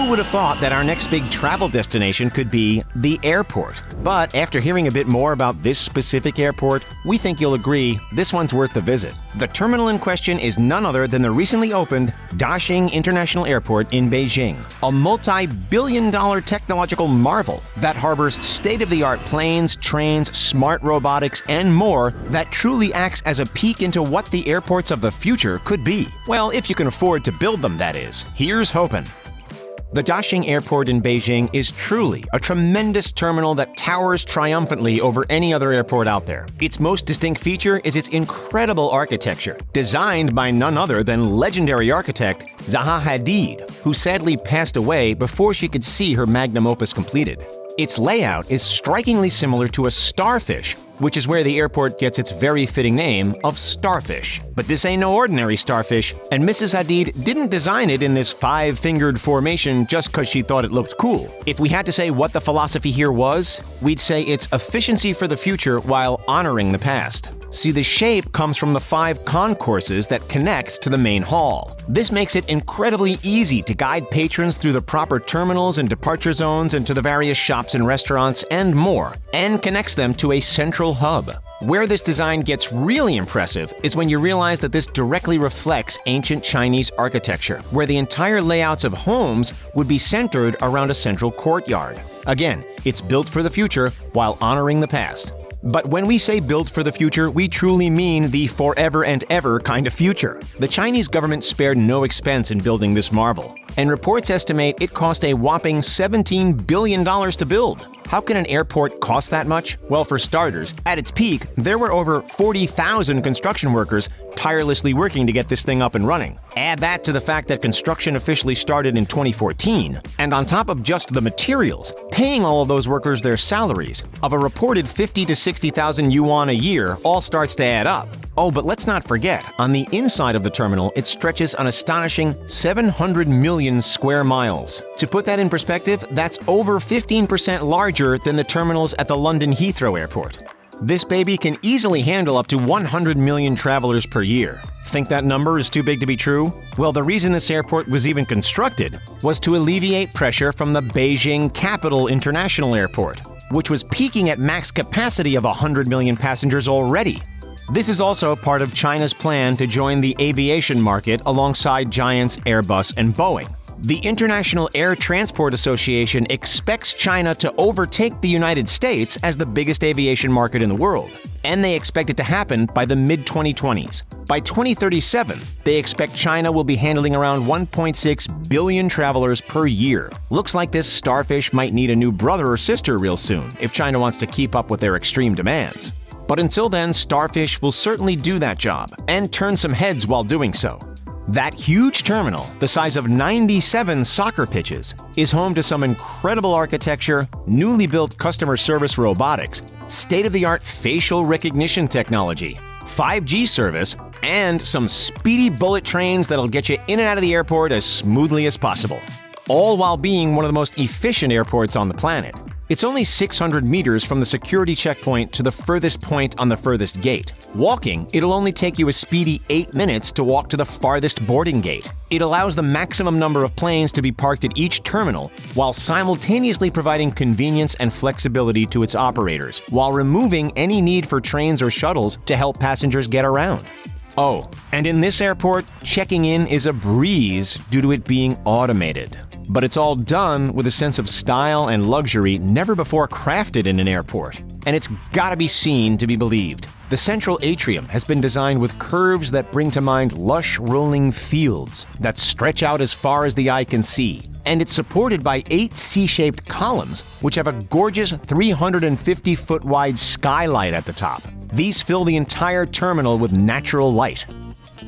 Who would have thought that our next big travel destination could be the airport? But after hearing a bit more about this specific airport, we think you'll agree this one's worth the visit. The terminal in question is none other than the recently opened Daxing International Airport in Beijing, a multi-billion-dollar technological marvel that harbors state-of-the-art planes, trains, smart robotics, and more that truly acts as a peek into what the airports of the future could be. Well, if you can afford to build them, that is. Here's hoping. The Daxing Airport in Beijing is truly a tremendous terminal that towers triumphantly over any other airport out there. Its most distinct feature is its incredible architecture, designed by none other than legendary architect Zaha Hadid, who sadly passed away before she could see her magnum opus completed. Its layout is strikingly similar to a starfish, which is where the airport gets its very fitting name of Starfish. But this ain't no ordinary starfish, and Mrs. Hadid didn't design it in this five-fingered formation just because she thought it looked cool. If we had to say what the philosophy here was, we'd say it's efficiency for the future while honoring the past. See, the shape comes from the 5 concourses that connect to the main hall. This makes it incredibly easy to guide patrons through the proper terminals and departure zones and to the various shops and restaurants and more, and connects them to a central hub. Where this design gets really impressive is when you realize that this directly reflects ancient Chinese architecture, where the entire layouts of homes would be centered around a central courtyard. Again, it's built for the future while honoring the past. But when we say built for the future, we truly mean the forever and ever kind of future. The Chinese government spared no expense in building this marvel, and reports estimate it cost a whopping $17 billion to build. How can an airport cost that much? Well, for starters, at its peak, there were over 40,000 construction workers tirelessly working to get this thing up and running. Add that to the fact that construction officially started in 2014, and on top of just the materials, paying all of those workers their salaries of a reported 50 to 60,000 yuan a year all starts to add up. Oh, but let's not forget, on the inside of the terminal, it stretches an astonishing 700 million square miles. To put that in perspective, that's over 15% larger than the terminals at the London Heathrow Airport. This baby can easily handle up to 100 million travelers per year. Think that number is too big to be true? Well, the reason this airport was even constructed was to alleviate pressure from the Beijing Capital International Airport, which was peaking at max capacity of 100 million passengers already. This is also part of China's plan to join the aviation market alongside giants Airbus and Boeing. The International Air Transport Association expects China to overtake the United States as the biggest aviation market in the world, and they expect it to happen by the mid-2020s. By 2037, they expect China will be handling around 1.6 billion travelers per year. Looks like this starfish might need a new brother or sister real soon if China wants to keep up with their extreme demands. But until then, Starfish will certainly do that job, and turn some heads while doing so. That huge terminal, the size of 97 soccer pitches, is home to some incredible architecture, newly built customer service robotics, state-of-the-art facial recognition technology, 5G service, and some speedy bullet trains that'll get you in and out of the airport as smoothly as possible. All while being one of the most efficient airports on the planet. It's only 600 meters from the security checkpoint to the furthest point on the furthest gate. Walking, it'll only take you a speedy 8 minutes to walk to the farthest boarding gate. It allows the maximum number of planes to be parked at each terminal, while simultaneously providing convenience and flexibility to its operators, while removing any need for trains or shuttles to help passengers get around. Oh, and in this airport, checking in is a breeze due to it being automated. But it's all done with a sense of style and luxury never before crafted in an airport. And it's gotta be seen to be believed. The central atrium has been designed with curves that bring to mind lush rolling fields that stretch out as far as the eye can see. And it's supported by 8 C-shaped columns, which have a gorgeous 350-foot wide skylight at the top. These fill the entire terminal with natural light.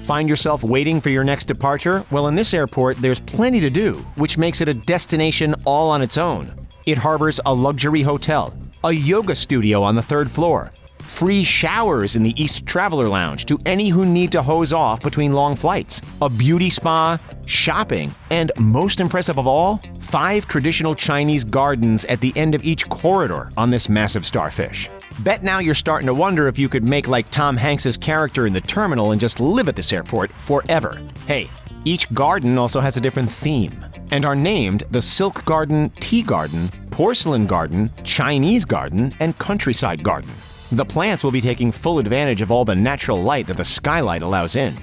Find yourself waiting for your next departure? Well, in this airport, there's plenty to do, which makes it a destination all on its own. It harbors a luxury hotel, a yoga studio on the 3rd floor, free showers in the East Traveler Lounge to any who need to hose off between long flights, a beauty spa, shopping, and most impressive of all, 5 traditional Chinese gardens at the end of each corridor on this massive starfish. Bet now you're starting to wonder if you could make like Tom Hanks's character in The Terminal and just live at this airport forever. Hey, each garden also has a different theme. and are named the Silk Garden, Tea Garden, Porcelain Garden, Chinese Garden, and Countryside Garden. The plants will be taking full advantage of all the natural light that the skylight allows in.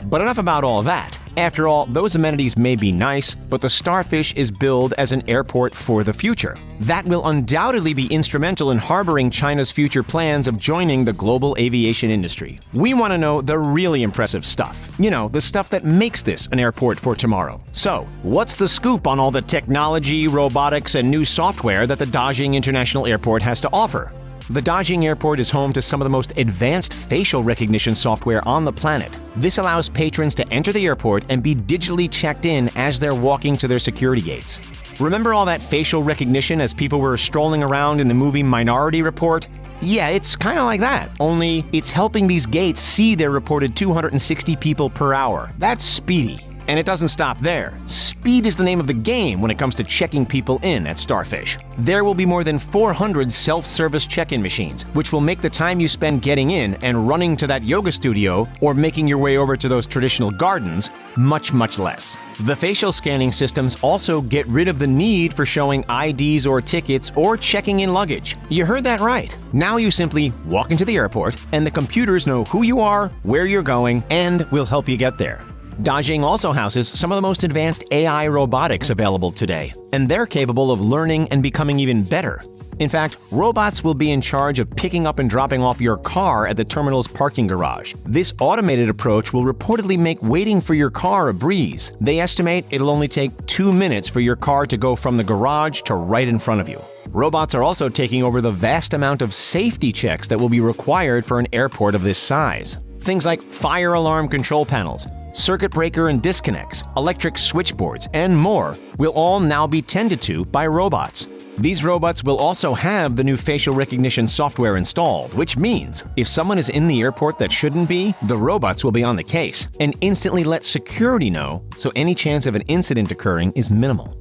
But enough about all that. After all, those amenities may be nice, but the Starfish is billed as an airport for the future. That will undoubtedly be instrumental in harboring China's future plans of joining the global aviation industry. We want to know the really impressive stuff. You know, the stuff that makes this an airport for tomorrow. So, what's the scoop on all the technology, robotics, and new software that the Dajing International Airport has to offer? The Dajing Airport is home to some of the most advanced facial recognition software on the planet. This allows patrons to enter the airport and be digitally checked in as they're walking to their security gates. Remember all that facial recognition as people were strolling around in the movie Minority Report? Yeah, it's kind of like that, only it's helping these gates see their reported 260 people per hour. That's speedy. And it doesn't stop there. Speed is the name of the game when it comes to checking people in at Starfish. There will be more than 400 self-service check-in machines, which will make the time you spend getting in and running to that yoga studio or making your way over to those traditional gardens much, much less. The facial scanning systems also get rid of the need for showing IDs or tickets or checking in luggage. You heard that right. Now you simply walk into the airport and the computers know who you are, where you're going, and will help you get there. Dajing also houses some of the most advanced AI robotics available today, and they're capable of learning and becoming even better. In fact, robots will be in charge of picking up and dropping off your car at the terminal's parking garage. This automated approach will reportedly make waiting for your car a breeze. They estimate it'll only take 2 minutes for your car to go from the garage to right in front of you. Robots are also taking over the vast amount of safety checks that will be required for an airport of this size. Things like fire alarm control panels, circuit breaker and disconnects, electric switchboards, and more will all now be tended to by robots. These robots will also have the new facial recognition software installed, which means if someone is in the airport that shouldn't be, the robots will be on the case and instantly let security know, so any chance of an incident occurring is minimal.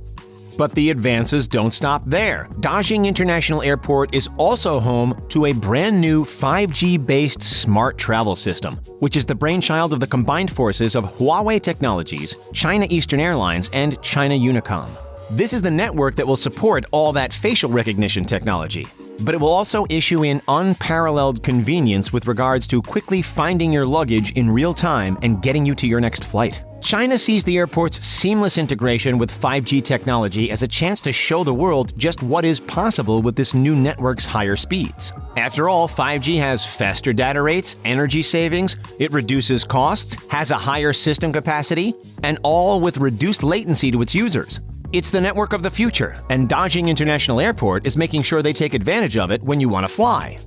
But the advances don't stop there. Dajing International Airport is also home to a brand new 5G-based smart travel system, which is the brainchild of the combined forces of Huawei Technologies, China Eastern Airlines, and China Unicom. This is the network that will support all that facial recognition technology. But it will also issue in unparalleled convenience with regards to quickly finding your luggage in real time and getting you to your next flight. China sees the airport's seamless integration with 5G technology as a chance to show the world just what is possible with this new network's higher speeds. After all, 5G has faster data rates, energy savings, it reduces costs, has a higher system capacity, and all with reduced latency to its users. It's the network of the future, and Dajing International Airport is making sure they take advantage of it when you want to fly.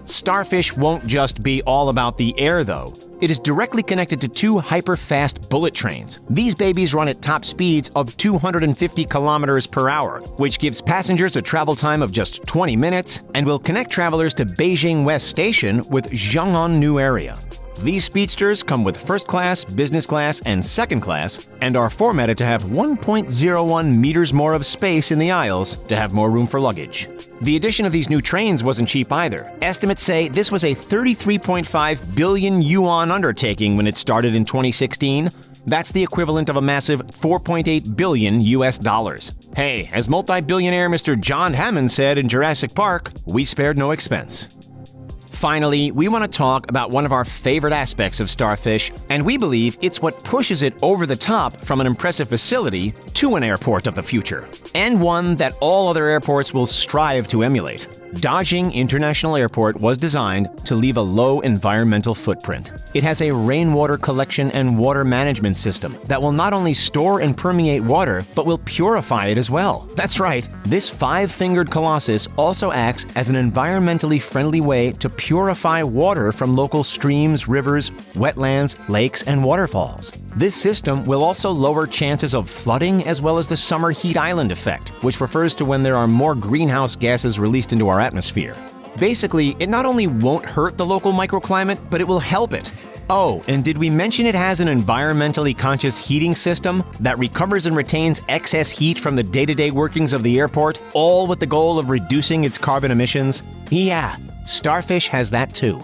Starfish won't just be all about the air, though. It is directly connected to 2 hyper-fast bullet trains. These babies run at top speeds of 250 kilometers per hour, which gives passengers a travel time of just 20 minutes and will connect travelers to Beijing West Station with Zhang'an New Area. These speedsters come with first class, business class, and second class, and are formatted to have 1.01 meters more of space in the aisles to have more room for luggage. The addition of these new trains wasn't cheap either. Estimates say this was a 33.5 billion yuan undertaking when it started in 2016. That's the equivalent of a massive 4.8 billion US dollars. Hey, as multi-billionaire Mr. John Hammond said in Jurassic Park, we spared no expense. Finally, we want to talk about one of our favorite aspects of Starfish, and we believe it's what pushes it over the top from an impressive facility to an airport of the future, and one that all other airports will strive to emulate. Dajing International Airport was designed to leave a low environmental footprint. It has a rainwater collection and water management system that will not only store and permeate water, but will purify it as well. That's right, this 5-fingered colossus also acts as an environmentally friendly way to purify water from local streams, rivers, wetlands, lakes, and waterfalls. This system will also lower chances of flooding as well as the summer heat island effect, which refers to when there are more greenhouse gases released into our atmosphere. Basically, it not only won't hurt the local microclimate, but it will help it. Oh, and did we mention it has an environmentally conscious heating system that recovers and retains excess heat from the day-to-day workings of the airport, all with the goal of reducing its carbon emissions? Yeah, Starfish has that too.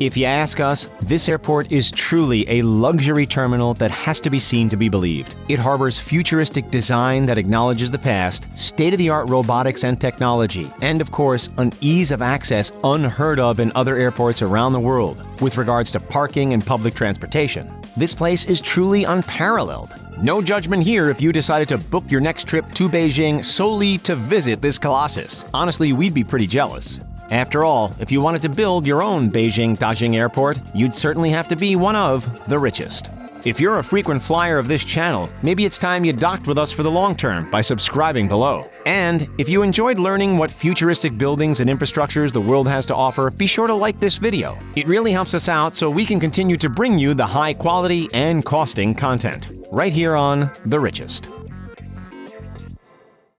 If you ask us, this airport is truly a luxury terminal that has to be seen to be believed. It harbors futuristic design that acknowledges the past, state-of-the-art robotics and technology, and of course, an ease of access unheard of in other airports around the world with regards to parking and public transportation. This place is truly unparalleled. No judgment here if you decided to book your next trip to Beijing solely to visit this colossus. Honestly, we'd be pretty jealous. After all, if you wanted to build your own Beijing Dajing Airport, you'd certainly have to be one of the richest. If you're a frequent flyer of this channel, maybe it's time you docked with us for the long term by subscribing below. And if you enjoyed learning what futuristic buildings and infrastructures the world has to offer, be sure to like this video. It really helps us out so we can continue to bring you the high quality and costing content right here on The Richest.